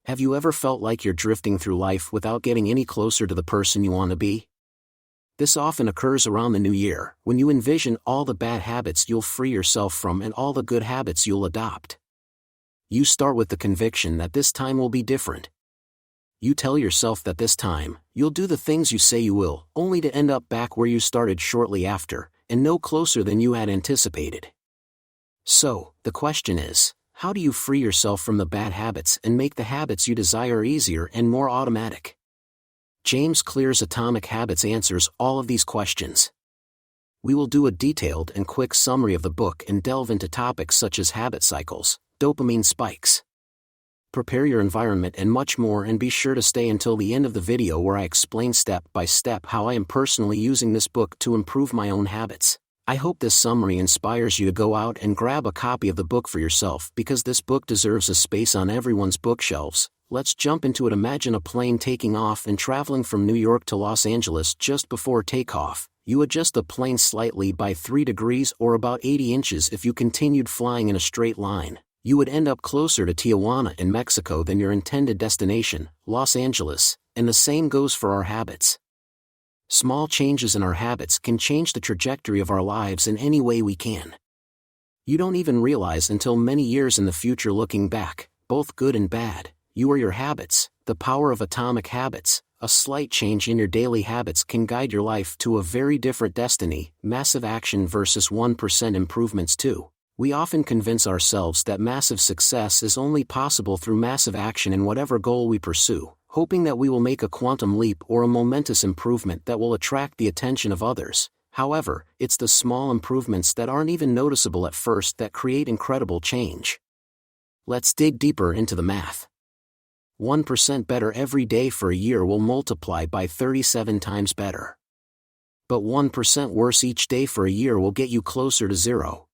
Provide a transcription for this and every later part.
Have you ever felt like you're drifting through life without getting any closer to the person you want to be? This often occurs around the new year, when you envision all the bad habits you'll free yourself from and all the good habits you'll adopt. You start with the conviction that this time will be different. You tell yourself that this time, you'll do the things you say you will, only to end up back where you started shortly after, and no closer than you had anticipated. So, the question is, how do you free yourself from the bad habits and make the habits you desire easier and more automatic? James Clear's Atomic Habits answers all of these questions. We will do a detailed and quick summary of the book and delve into topics such as habit cycles, dopamine spikes. Prepare your environment and much more, and be sure to stay until the end of the video where I explain step by step how I am personally using this book to improve my own habits. I hope this summary inspires you to go out and grab a copy of the book for yourself, because this book deserves a space on everyone's bookshelves. Let's jump into it. Imagine a plane taking off and traveling from New York to Los Angeles. Just before takeoff, you adjust the plane slightly by 3 degrees or about 80 inches. If you continued flying in a straight line, you would end up closer to Tijuana in Mexico than your intended destination, Los Angeles, and the same goes for our habits. Small changes in our habits can change the trajectory of our lives in any way we can. You don't even realize until many years in the future, looking back, both good and bad, you are your habits. The power of atomic habits. A slight change in your daily habits can guide your life to a very different destiny. Massive action versus 1% improvements. 2. We often convince ourselves that massive success is only possible through massive action in whatever goal we pursue, hoping that we will make a quantum leap or a momentous improvement that will attract the attention of others. However, it's the small improvements that aren't even noticeable at first that create incredible change. Let's dig deeper into the math. 1% better every day for a year will multiply by 37 times better. But 1% worse each day for a year will get you closer to zero.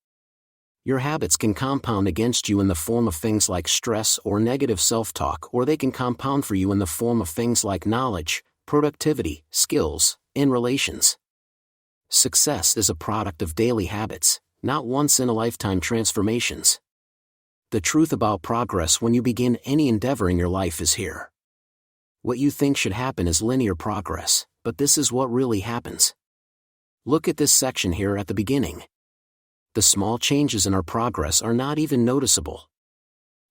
Your habits can compound against you in the form of things like stress or negative self-talk, or they can compound for you in the form of things like knowledge, productivity, skills, and relations. Success is a product of daily habits, not once-in-a-lifetime transformations. The truth about progress when you begin any endeavor in your life is here. What you think should happen is linear progress, but this is what really happens. Look at this section here at the beginning. The small changes in our progress are not even noticeable.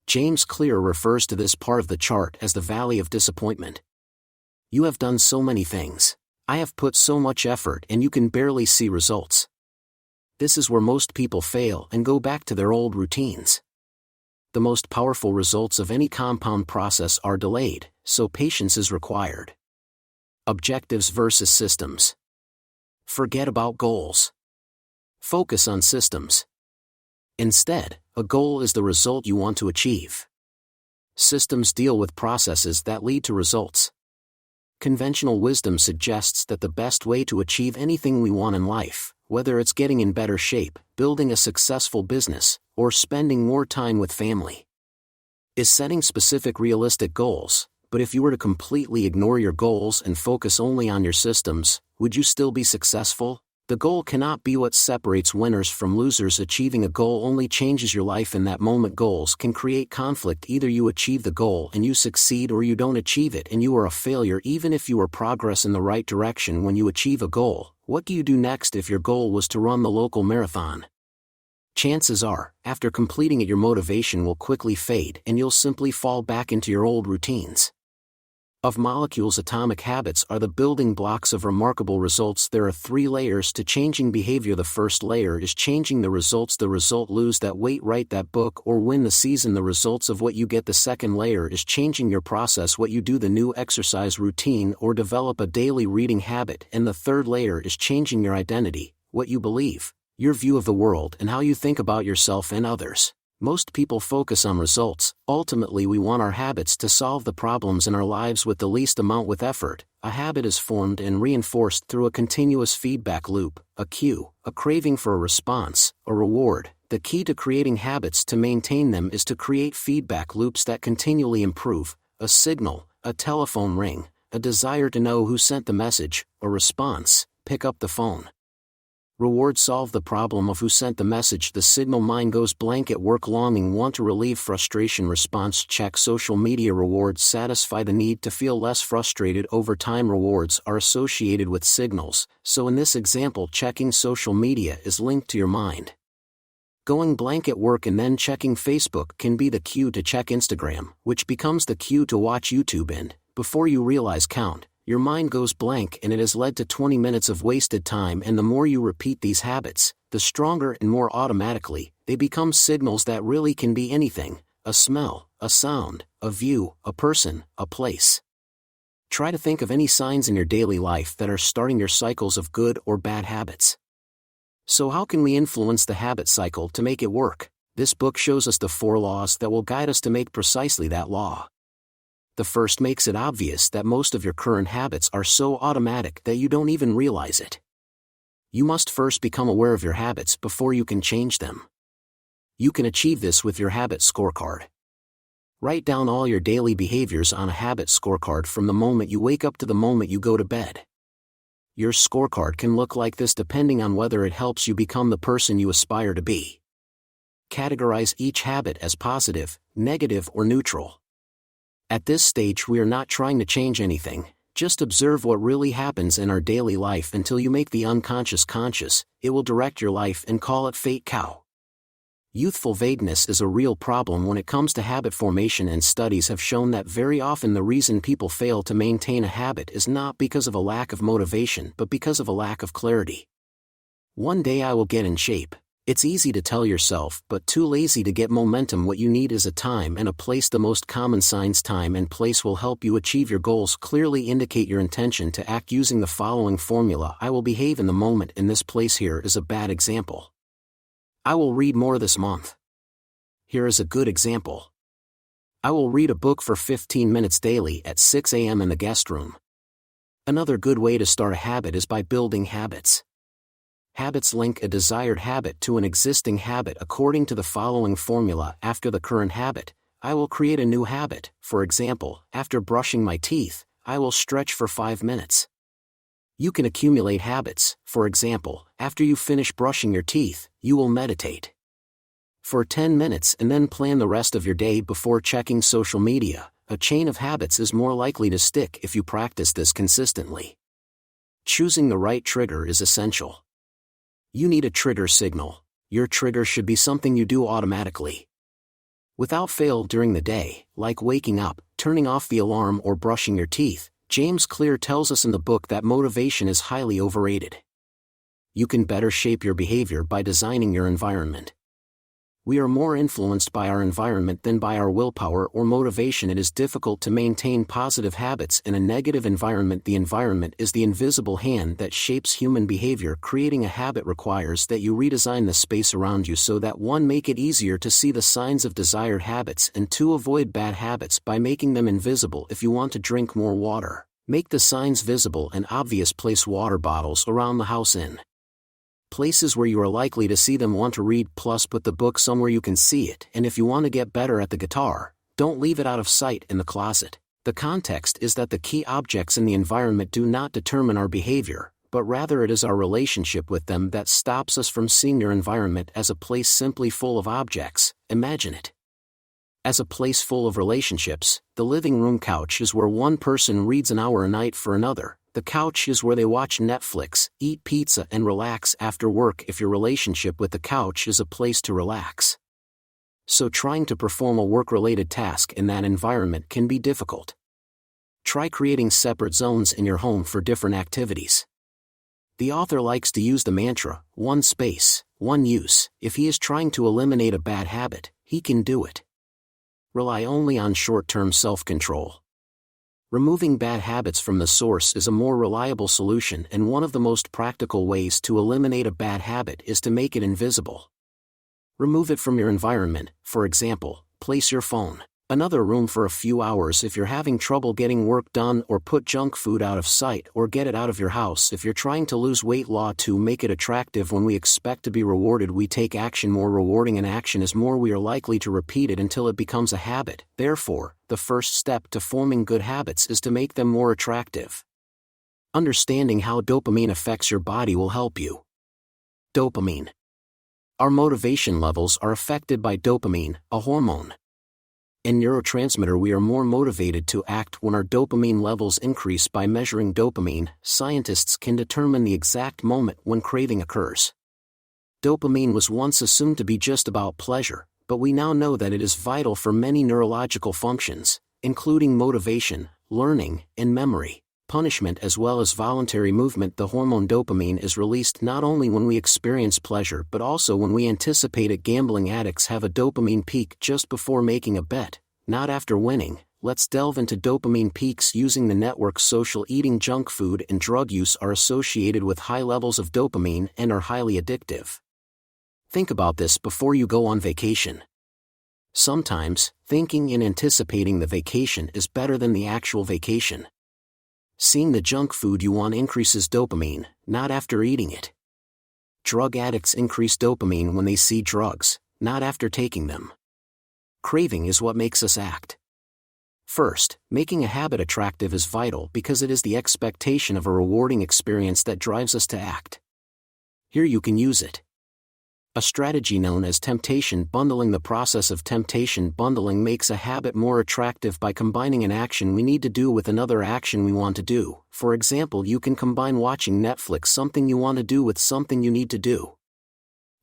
James Clear refers to this part of the chart as the valley of disappointment. You have done so many things. I have put so much effort, and you can barely see results. This is where most people fail and go back to their old routines. The most powerful results of any compound process are delayed, so patience is required. Objectives versus systems. Forget about goals. Focus on systems. Instead, a goal is the result you want to achieve. Systems deal with processes that lead to results. Conventional wisdom suggests that the best way to achieve anything we want in life, whether it's getting in better shape, building a successful business, or spending more time with family, is setting specific realistic goals. But if you were to completely ignore your goals and focus only on your systems, would you still be successful? The goal cannot be what separates winners from losers. Achieving a goal only changes your life in that moment. Goals can create conflict. Either you achieve the goal and you succeed, or you don't achieve it and you are a failure. Even if you are progress in the right direction when you achieve a goal, what do you do next if your goal was to run the local marathon? Chances are, after completing it, your motivation will quickly fade and you'll simply fall back into your old routines. Of molecules, atomic habits are the building blocks of remarkable results. There are 3 layers to changing behavior. The first layer is changing the results. The result: lose that weight, write that book, or win the season. The results of what you get. The second layer is changing your process, what you do, the new exercise routine, or develop a daily reading habit. And the third layer is changing your identity, what you believe, your view of the world, and how you think about yourself and others. Most people focus on results. Ultimately, we want our habits to solve the problems in our lives with the least amount with effort. A habit is formed and reinforced through a continuous feedback loop, a cue, a craving for a response, a reward. The key to creating habits to maintain them is to create feedback loops that continually improve. A signal, a telephone ring, a desire to know who sent the message, a response, pick up the phone. Rewards solve the problem of who sent the message. The signal mind goes blank at work. Longing want to relieve frustration. Response check. Social media rewards satisfy the need to feel less frustrated. Over time rewards are associated with signals, so in this example checking social media is linked to your mind. Going blank at work and then checking Facebook can be the cue to check Instagram, which becomes the cue to watch YouTube, and, before you realize your mind goes blank, and it has led to 20 minutes of wasted time. And the more you repeat these habits, the stronger and more automatically they become signals that really can be anything: a smell, a sound, a view, a person, a place. Try to think of any signs in your daily life that are starting your cycles of good or bad habits. So how can we influence the habit cycle to make it work? This book shows us the 4 laws that will guide us to make precisely that law. The first makes it obvious that most of your current habits are so automatic that you don't even realize it. You must first become aware of your habits before you can change them. You can achieve this with your habit scorecard. Write down all your daily behaviors on a habit scorecard from the moment you wake up to the moment you go to bed. Your scorecard can look like this depending on whether it helps you become the person you aspire to be. Categorize each habit as positive, negative, or neutral. At this stage we are not trying to change anything, just observe what really happens in our daily life until you make the unconscious conscious. It will direct your life, and call it fate cow. Youthful vagueness is a real problem when it comes to habit formation, and studies have shown that very often the reason people fail to maintain a habit is not because of a lack of motivation but because of a lack of clarity. One day I will get in shape. It's easy to tell yourself, but too lazy to get momentum. What you need is a time and a place. The most common signs time and place will help you achieve your goals. Clearly indicate your intention to act using the following formula: I will behave in the moment. In this place here is a bad example. I will read more this month. Here is a good example. I will read a book for 15 minutes daily at 6 a.m. in the guest room. Another good way to start a habit is by building habits. Habits link a desired habit to an existing habit according to the following formula. After the current habit, I will create a new habit. For example, after brushing my teeth, I will stretch for 5 minutes. You can accumulate habits. For example, after you finish brushing your teeth, you will meditate for 10 minutes and then plan the rest of your day before checking social media. A chain of habits is more likely to stick if you practice this consistently. Choosing the right trigger is essential. You need a trigger signal. Your trigger should be something you do automatically, without fail during the day, like waking up, turning off the alarm, or brushing your teeth. James Clear tells us in the book that motivation is highly overrated. You can better shape your behavior by designing your environment. We are more influenced by our environment than by our willpower or motivation. It is difficult to maintain positive habits in a negative environment. The environment is the invisible hand that shapes human behavior. Creating a habit requires that you redesign the space around you so that 1. Make it easier to see the signs of desired habits, and 2. Avoid bad habits by making them invisible. If you want to drink more water, make the signs visible and obvious. Place water bottles around the house in places where you are likely to see them. Want to read, plus put the book somewhere you can see it. And if you want to get better at the guitar, don't leave it out of sight in the closet. The context is that the key objects in the environment do not determine our behavior, but rather it is our relationship with them that stops us from seeing your environment as a place simply full of objects. Imagine it as a place full of relationships. The living room couch is where one person reads an hour a night for another. The couch is where they watch Netflix, eat pizza, and relax after work. If your relationship with the couch is a place to relax, so trying to perform a work-related task in that environment can be difficult. Try creating separate zones in your home for different activities. The author likes to use the mantra, one space, one use. If he is trying to eliminate a bad habit, he can do it. Rely only on short-term self-control. Removing bad habits from the source is a more reliable solution, and one of the most practical ways to eliminate a bad habit is to make it invisible. Remove it from your environment. For example, place your phone another room for a few hours if you're having trouble getting work done, or put junk food out of sight, or get it out of your house if you're trying to lose weight. Law 2. Make it attractive. When we expect to be rewarded, we take action. More rewarding an action is, more we are likely to repeat it until it becomes a habit. Therefore, the first step to forming good habits is to make them more attractive. Understanding how dopamine affects your body will help you. Dopamine. Our motivation levels are affected by dopamine, a hormone. A neurotransmitter. We are more motivated to act when our dopamine levels increase. By measuring dopamine, scientists can determine the exact moment when craving occurs. Dopamine was once assumed to be just about pleasure, but we now know that it is vital for many neurological functions, including motivation, learning, and memory, punishment as well as voluntary movement. The hormone dopamine is released not only when we experience pleasure but also when we anticipate it. Gambling addicts have a dopamine peak just before making a bet, not after winning. Let's delve into dopamine peaks using the network. Social eating, junk food, and drug use are associated with high levels of dopamine and are highly addictive. Think about this before you go on vacation. Sometimes, thinking and anticipating the vacation is better than the actual vacation. Seeing the junk food you want increases dopamine, not after eating it. Drug addicts increase dopamine when they see drugs, not after taking them. Craving is what makes us act. First, making a habit attractive is vital because it is the expectation of a rewarding experience that drives us to act. Here you can use it. A strategy known as temptation bundling. The process of temptation bundling makes a habit more attractive by combining an action we need to do with another action we want to do. For example, you can combine watching Netflix, something you want to do, with something you need to do.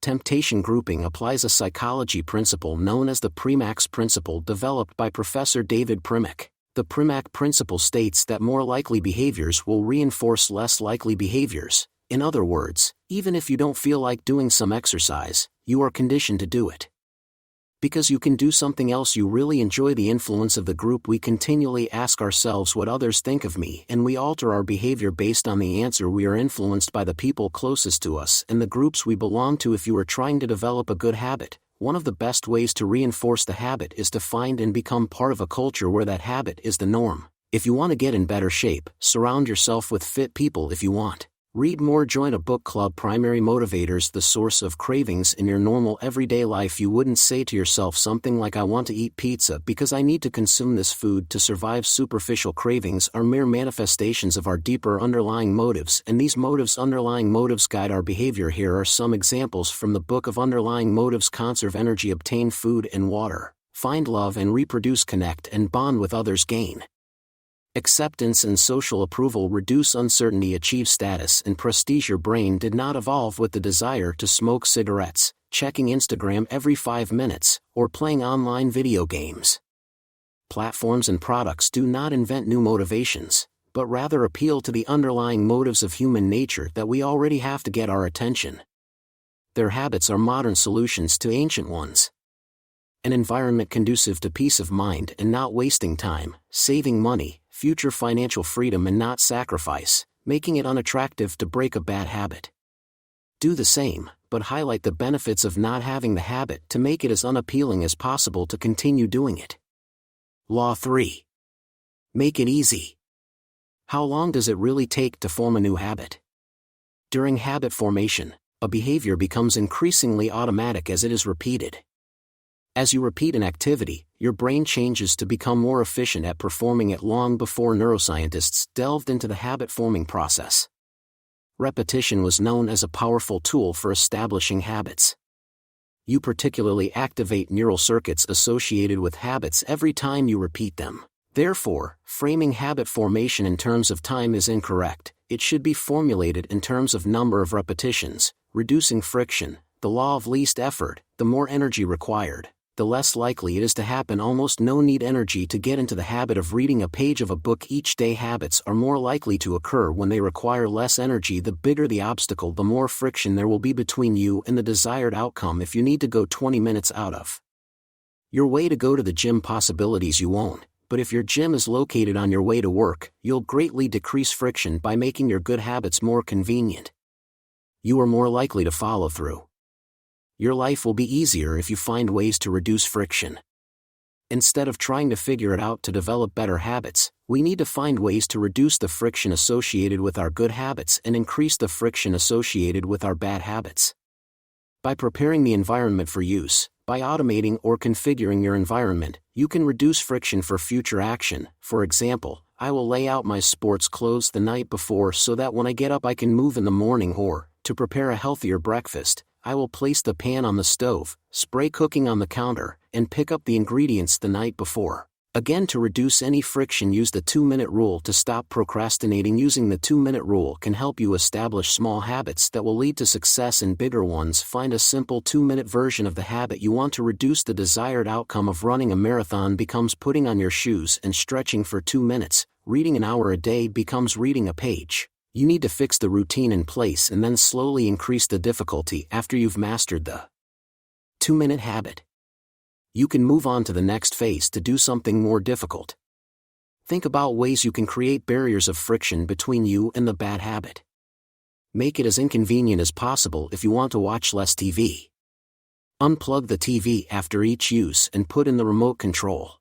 Temptation grouping applies a psychology principle known as the Premack's principle developed by Professor David Premack. The Premack principle states that more likely behaviors will reinforce less likely behaviors. In other words, even if you don't feel like doing some exercise, you are conditioned to do it. Because you can do something else you really enjoy. The influence of the group. We continually ask ourselves what others think of me, and we alter our behavior based on the answer. We are influenced by the people closest to us and the groups we belong to. If you are trying to develop a good habit, one of the best ways to reinforce the habit is to find and become part of a culture where that habit is the norm. If you want to get in better shape, surround yourself with fit people. If you want read more, join a book club. Primary motivators. The source of cravings in your normal everyday life. You wouldn't say to yourself something like, "I want to eat pizza because I need to consume this food to survive." Superficial cravings are mere manifestations of our deeper underlying motives, and these underlying motives guide our behavior. Here are some examples from the book of underlying motives. Conserve energy, obtain food and water, find love and reproduce, connect and bond with others, gain acceptance and social approval, reduce uncertainty, achieve status and prestige. Your brain did not evolve with the desire to smoke cigarettes, checking Instagram every 5 minutes, or playing online video games. Platforms and products do not invent new motivations, but rather appeal to the underlying motives of human nature that we already have to get our attention. Their habits are modern solutions to ancient ones. An environment conducive to peace of mind and not wasting time, saving money, future financial freedom and not sacrifice, making it unattractive to break a bad habit. Do the same, but highlight the benefits of not having the habit to make it as unappealing as possible to continue doing it. Law 3. Make it easy. How long does it really take to form a new habit? During habit formation, a behavior becomes increasingly automatic as it is repeated. As you repeat an activity, your brain changes to become more efficient at performing it. Long before neuroscientists delved into the habit-forming process, repetition was known as a powerful tool for establishing habits. You particularly activate neural circuits associated with habits every time you repeat them. Therefore, framing habit formation in terms of time is incorrect. It should be formulated in terms of number of repetitions, reducing friction. The law of least effort: the more energy required, the less likely it is to happen. Almost no need energy to get into the habit of reading a page of a book each day. Habits are more likely to occur when they require less energy. The bigger the obstacle, the more friction there will be between you and the desired outcome. If you need to go 20 minutes out of your way to go to the gym, possibilities you won't. But if your gym is located on your way to work, you'll greatly decrease friction by making your good habits more convenient. You are more likely to follow through. Your life will be easier if you find ways to reduce friction. Instead of trying to figure it out to develop better habits, we need to find ways to reduce the friction associated with our good habits and increase the friction associated with our bad habits. By preparing the environment for use, by automating or configuring your environment, you can reduce friction for future action. For example, I will lay out my sports clothes the night before so that when I get up I can move in the morning. Or, to prepare a healthier breakfast, I will place the pan on the stove, spray cooking on the counter, and pick up the ingredients the night before. Again, to reduce any friction, use the 2-minute rule to stop procrastinating. Using the 2-minute rule can help you establish small habits that will lead to success in bigger ones. Find a simple 2-minute version of the habit you want to reduce. The desired outcome of running a marathon becomes putting on your shoes and stretching for 2 minutes. Reading an hour a day becomes reading a page. You need to fix the routine in place and then slowly increase the difficulty after you've mastered the 2-minute habit. You can move on to the next phase to do something more difficult. Think about ways you can create barriers of friction between you and the bad habit. Make it as inconvenient as possible if you want to watch less TV. Unplug the TV after each use and put in the remote control.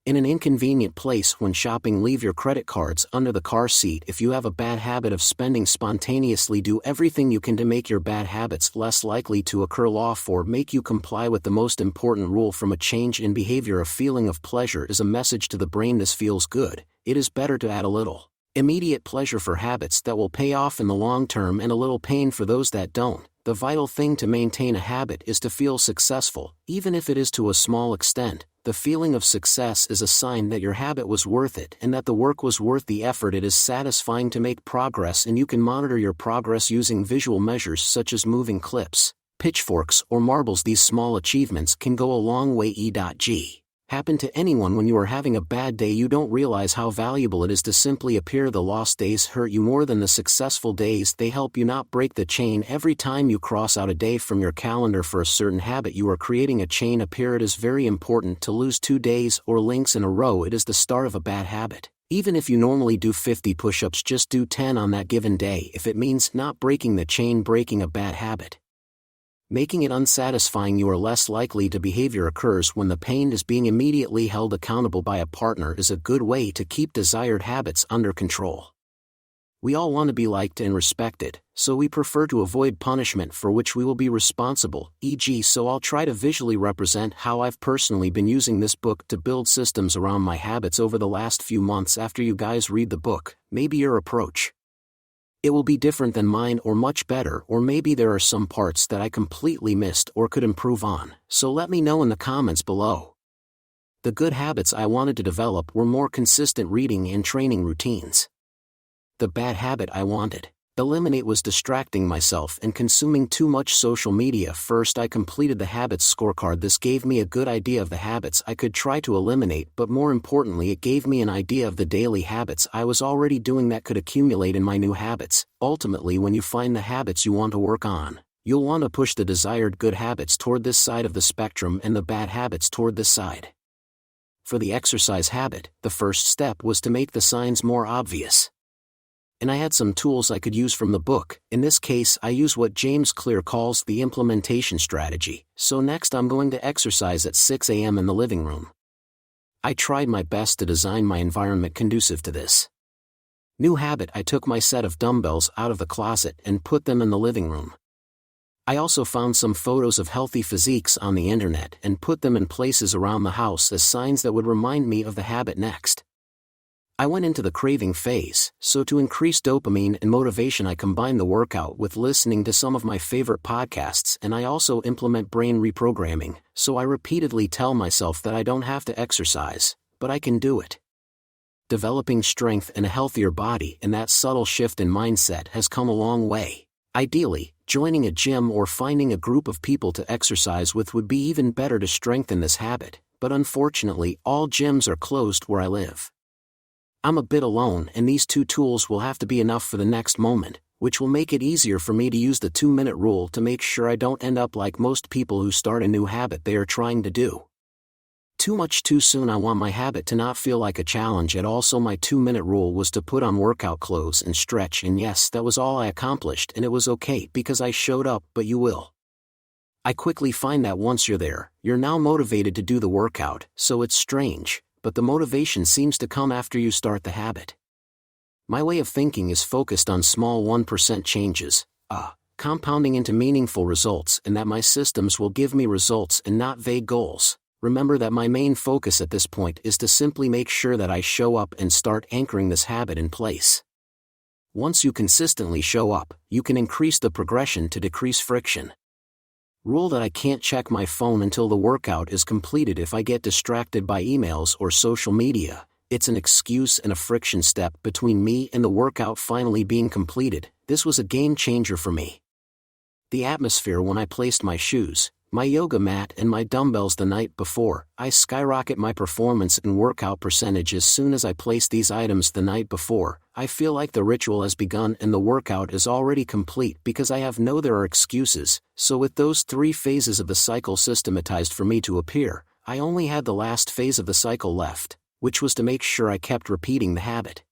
In an inconvenient place when shopping, leave your credit cards under the car seat. If you have a bad habit of spending spontaneously, do everything you can to make your bad habits less likely to occur. Law 4. Make you comply with the most important rule from a change in behavior. A feeling of pleasure is a message to the brain. This feels good. It is better to add a little immediate pleasure for habits that will pay off in the long term and a little pain for those that don't. The vital thing to maintain a habit is to feel successful, even if it is to a small extent. The feeling of success is a sign that your habit was worth it and that the work was worth the effort. It is satisfying to make progress, and you can monitor your progress using visual measures such as moving clips, pitchforks, or marbles. These small achievements can go a long way. E.g. happen to anyone. When you are having a bad day, you don't realize how valuable it is to simply appear. The lost days hurt you more than the successful days. They help you not break the chain. Every time you cross out a day from your calendar for a certain habit, you are creating a chain. Appear. It is very important to lose 2 days or links in a row. It is the start of a bad habit. Even if you normally do 50 push-ups, just do 10 on that given day if it means not breaking the chain. Breaking a bad habit, making it unsatisfying. You are less likely to behavior occurs when the pain is being immediately held accountable by a partner is a good way to keep desired habits under control. We all want to be liked and respected, so we prefer to avoid punishment for which we will be responsible, e.g. So I'll try to visually represent how I've personally been using this book to build systems around my habits over the last few months. After you guys read the book, maybe your approach, it will be different than mine, or much better, or maybe there are some parts that I completely missed or could improve on, so let me know in the comments below. The good habits I wanted to develop were more consistent reading and training routines. The bad habit I wanted eliminate was distracting myself and consuming too much social media. First, I completed the habits scorecard. This gave me a good idea of the habits I could try to eliminate, but more importantly, it gave me an idea of the daily habits I was already doing that could accumulate in my new habits. Ultimately, when you find the habits you want to work on, you'll want to push the desired good habits toward this side of the spectrum and the bad habits toward this side. For the exercise habit, the first step was to make the signs more obvious. And I had some tools I could use from the book. In this case, I use what James Clear calls the implementation strategy. So next, I'm going to exercise at 6 a.m. in the living room. I tried my best to design my environment conducive to this new habit. I took my set of dumbbells out of the closet and put them in the living room. I also found some photos of healthy physiques on the internet and put them in places around the house as signs that would remind me of the habit. Next, I went into the craving phase, so to increase dopamine and motivation, I combined the workout with listening to some of my favorite podcasts, and I also implement brain reprogramming, so I repeatedly tell myself that I don't have to exercise, but I can do it. Developing strength and a healthier body, and that subtle shift in mindset has come a long way. Ideally, joining a gym or finding a group of people to exercise with would be even better to strengthen this habit, but unfortunately, all gyms are closed where I live. I'm a bit alone, and these 2 tools will have to be enough for the next moment, which will make it easier for me to use the 2-minute rule to make sure I don't end up like most people who start a new habit they are trying to do too much too soon. I want my habit to not feel like a challenge at all, so my 2-minute rule was to put on workout clothes and stretch, and yes, that was all I accomplished, and it was okay because I showed up. But you will. I quickly find that once you're there, you're now motivated to do the workout, so it's strange, but the motivation seems to come after you start the habit. My way of thinking is focused on small 1% changes, compounding into meaningful results, and that my systems will give me results and not vague goals. Remember that my main focus at this point is to simply make sure that I show up and start anchoring this habit in place. Once you consistently show up, you can increase the progression to decrease friction. Rule that I can't check my phone until the workout is completed. If I get distracted by emails or social media, it's an excuse and a friction step between me and the workout finally being completed. This was a game changer for me. The atmosphere when I placed my shoes, my yoga mat and my dumbbells the night before. I skyrocket my performance and workout percentage as soon as I place these items the night before. I feel like the ritual has begun and the workout is already complete because I have there are excuses. So with those 3 phases of the cycle systematized for me to appear, I only had the last phase of the cycle left, which was to make sure I kept repeating the habit.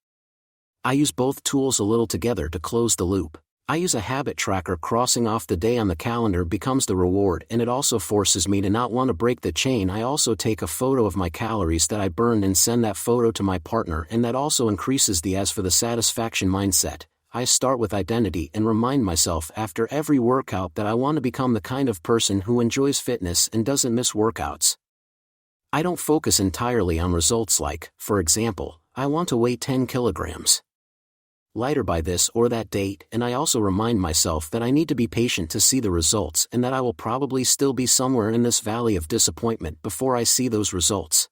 I use both tools a little together to close the loop. I use a habit tracker. Crossing off the day on the calendar becomes the reward, and it also forces me to not want to break the chain. I also take a photo of my calories that I burned and send that photo to my partner, and that also increases the as for the satisfaction mindset. I start with identity and remind myself after every workout that I want to become the kind of person who enjoys fitness and doesn't miss workouts. I don't focus entirely on results like, for example, I want to weigh 10 kilograms lighter by this or that date, and I also remind myself that I need to be patient to see the results and that I will probably still be somewhere in this valley of disappointment before I see those results.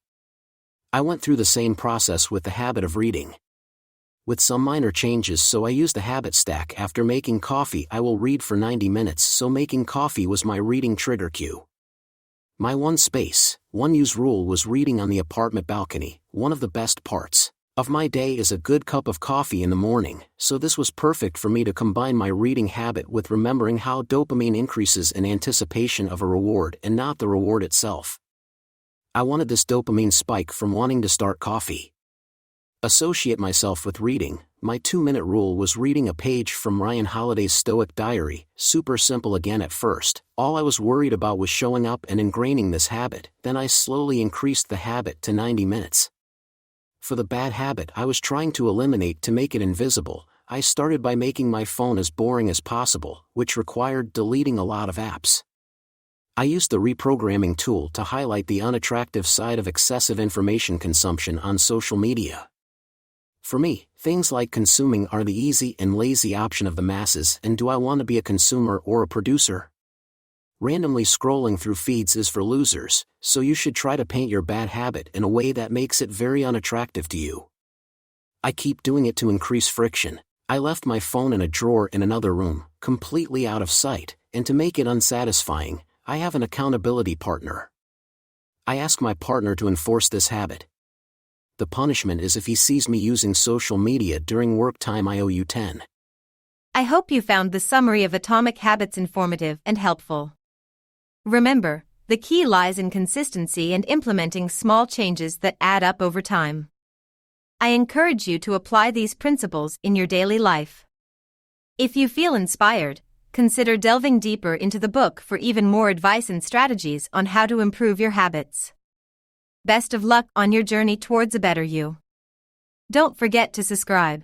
I went through the same process with the habit of reading, with some minor changes. So I use the habit stack. After making coffee, I will read for 90 minutes, so making coffee was my reading trigger cue. My one use rule was reading on the apartment balcony. One of the best parts of my day is a good cup of coffee in the morning, so this was perfect for me to combine my reading habit with remembering how dopamine increases in anticipation of a reward and not the reward itself. I wanted this dopamine spike from wanting to start coffee. Associate myself with reading. My 2-minute rule was reading a page from Ryan Holiday's Stoic Diary. Super simple again at first. All I was worried about was showing up and ingraining this habit. Then I slowly increased the habit to 90 minutes. For the bad habit I was trying to eliminate to make it invisible, I started by making my phone as boring as possible, which required deleting a lot of apps. I used the reprogramming tool to highlight the unattractive side of excessive information consumption on social media. For me, things like consuming are the easy and lazy option of the masses, and do I want to be a consumer or a producer? Randomly scrolling through feeds is for losers, so you should try to paint your bad habit in a way that makes it very unattractive to you. I keep doing it to increase friction. I left my phone in a drawer in another room, completely out of sight, and to make it unsatisfying, I have an accountability partner. I ask my partner to enforce this habit. The punishment is if he sees me using social media during work time, I owe you 10. I hope you found the summary of Atomic Habits informative and helpful. Remember, the key lies in consistency and implementing small changes that add up over time. I encourage you to apply these principles in your daily life. If you feel inspired, consider delving deeper into the book for even more advice and strategies on how to improve your habits. Best of luck on your journey towards a better you. Don't forget to subscribe.